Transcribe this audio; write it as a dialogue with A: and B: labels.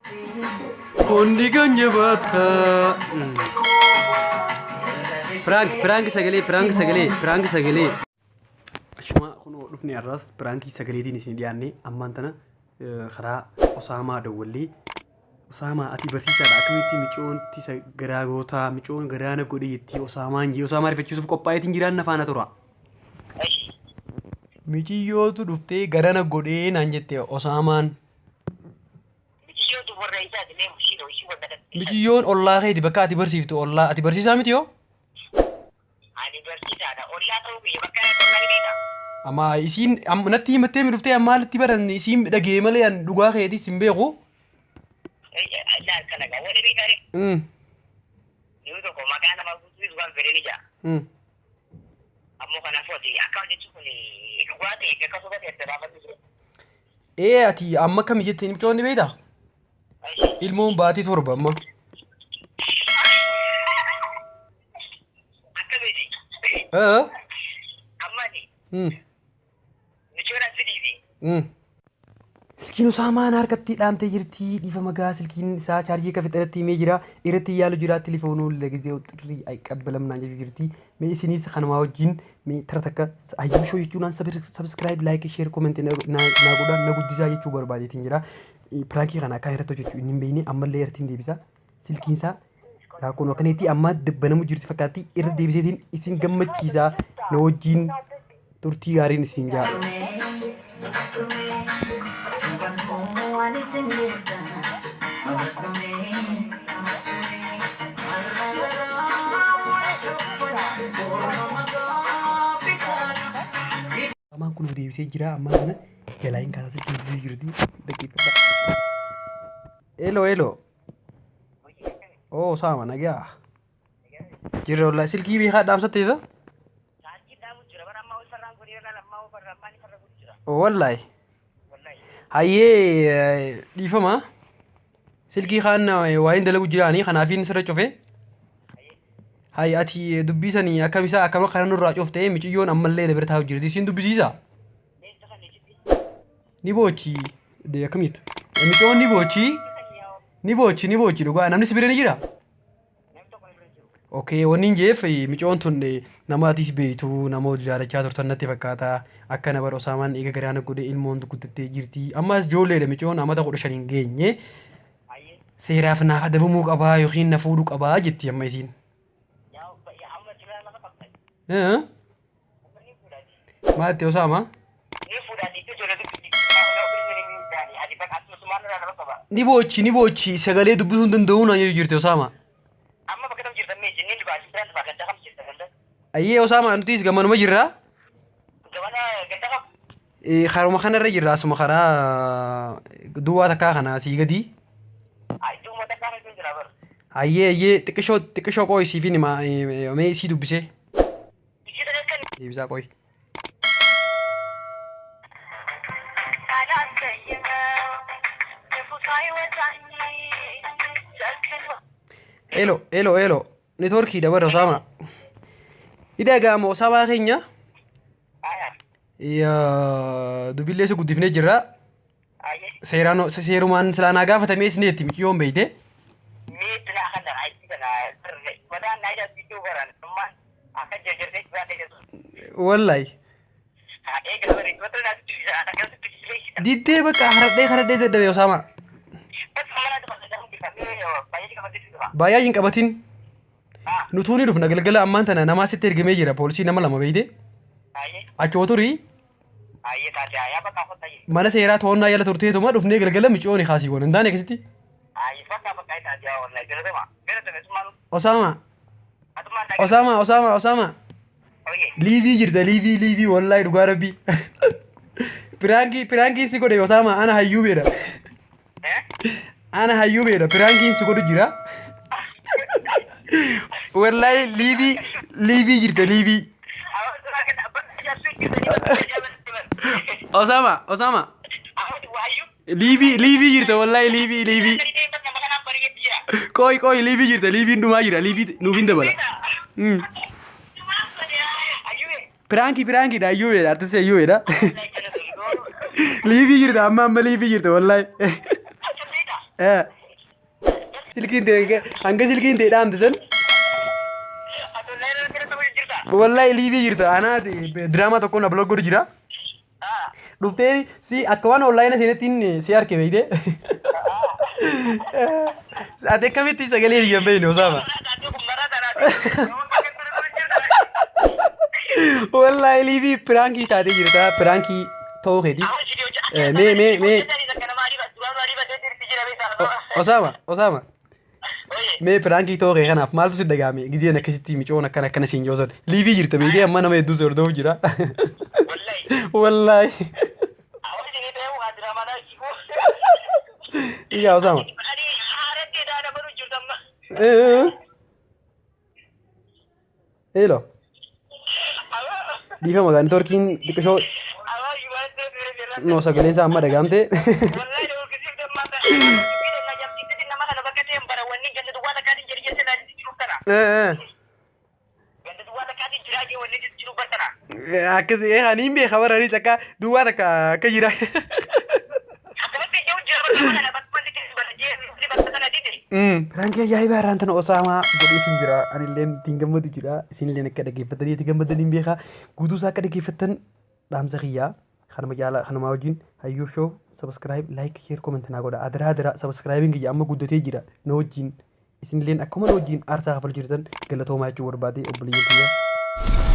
A: Kondi ganja bata. Prank sagalee. Shuma kuno dhufne arras prankii sagaleetiin isin dhiyaanne ammaan tana karaa Usamaa dawwallee Usamaa ati barsiisaadha akkamitti micoonti garaa gootaa micoon garaana godhee itti Usamaa rifachiisuuf qophaa'eetiin jiraan nafaana tura. Michiyyootu dhuftee garaana godhee naan jette Usamaan. Miciyyoon ollaa keeti bakka ati barsiiftu ollaa ati barsiisaa miti yoo? Amma isiin natti himattee mi dhuftee amma haalatti baranne isiin dhagee malee an dhugaa keetis hin beeku. Ati amma kam jettee micoon ni beektaa? Ilmoon baatii torba amma. Silkiin Usamaan harkatti dhaamtee jirti dhiifa magaa silkiin isaa chaarjii akka fixaratti himee jira irratti yaalu jira telefoonuu lagizee xirrii qabbalamnaan jechuu jirti mee isinis kanumaa wajjin mee tara takka hayyuu shoo jechuudhaan subscribe like share comment naa godhaan na guddisaa jechuu barbaadeetiin jira prankii kana akka irratti hojjechuu inni hin beekne ammallee irratti hin deebisa silkiin isaa raakkoon akkanitti amma dabbanamu jirti fakkaatti irra deebiseetiin isin gammachiisaa na wajjin turtii gaariin isin jaa. Amaan kun deebisee jira amma kana jalaayin kaasee deebisee jirti daqiiqaa. Hello. Oh Usama nagaa. Jirra wallahi silkii beekaa dhaamsatte isa? Wallahi. Hayyee dhiifama. Silkii kaan waa'een dalagu jiraanii kanaafiin sirra cufee. Hayyi ati dubbisanii akkamisaa akkama kana nurraa cuftee miciyyoon ammallee na bira taa'u jirti isin dubbisiisa. Ni boochi akkamitti? Miciyyoon ni boochi dhugaa namni si bira ni jira? Okay wanni jeef miciyyoon tun namaatis beektu nama jaalachaa turtan natti fakkaata akka na bara Usamaan eega garaana godhee ilmoon guddattee jirti ammas ijoolleedha miciyyoon amata 15 hin geenye seeraaf naaf adabamuu qabaa yookiin na fuudhuu qabaa jetti amma isiin. Maatti Usama? Ni boochi sagalee dubbisuu hin danda'uu naan jedhu jirti Usama. Ayyee Usama nutis gamanuma jirra. Haruma kanarra jirra asuma karaa duwwaa takkaa kana sii gadi. Ayyee xiqqishoo qoy siifin mee isii dubbisee. Deebisaa qoy. Hello. Networkii dabara Usama. Ida gama Usama keenya. Dubillee si guddifnee jirra. Seerumaan silaanaa gaafatamee isineetti miciyyoon beeyte. Wallahi. Diddee bakka haradhee dadhabee Usama. Baay'ee hin qabatin. Nutuuni dhufna galgala ammaan tana namaa sitti ergamee jira poolisii nama lama beeyte. Achuma turii. Mana seeraa to'annaa yala turteetuma dhufnee galgala miciyyoon kaasii goone hin taane akkasitti. Usama. Liivii jirta liivii wallahi dhugaa rabbii. Pirankii si godhe Usama ana hayyuu beeda. Pirankii si godhu jira. Wallahi liivii jirta liivii. Usama. Liivii jirta wallahi liivii. Koi liivii jirta liiviin dhumaa jira liivii nuufin dabala. Prankii da ayyuu beeda artist ayyuu beeda. Liivii jirta amma liivii jirta wallahi. silkiin ta'e hanga silkiin ta'e dhaamte san wallahi liibii jirta anaa diraamaa tokkoon upload godhu jira dhuftee si akka waan online seenettiin si arke beeyde ati akkamitti sagalee hiyyan beeyne Usama wallahi liibii prankii taatee jirta prankii ta'uu keetiif mee Usama mee prankii ta'uu kee kanaaf maaltu si dhagahame gizeen akkasitti micoon akkana siin joosan liibii jirta beeyde amma nama hedduu sordof jira wallahi iya Usama hello difa magaan torkiin diqishoo no sagaleen isaa amma dhagahamte akkas haniin bee khabaranis akka duwwaa takka akka jira prankii ajaa'ibaa irraan tana Usaamaa godheetiin jira anilleen ittiin gammadu jira isinilleen akka dhaggeeffatanii itti gammadaniin beekaa guutuu isaa akka dhaggeeffattan dhaamsa kiyyaa kanuma wajjin hayyuu shoo subscribe like share comment naa godha adara subscribing kiyya amma guddatee jira na wajjin isinilleen akkuma na wajjin aarsaa kafal jirtan galatoomaa jechuu barbaade obboleeyyan kiyya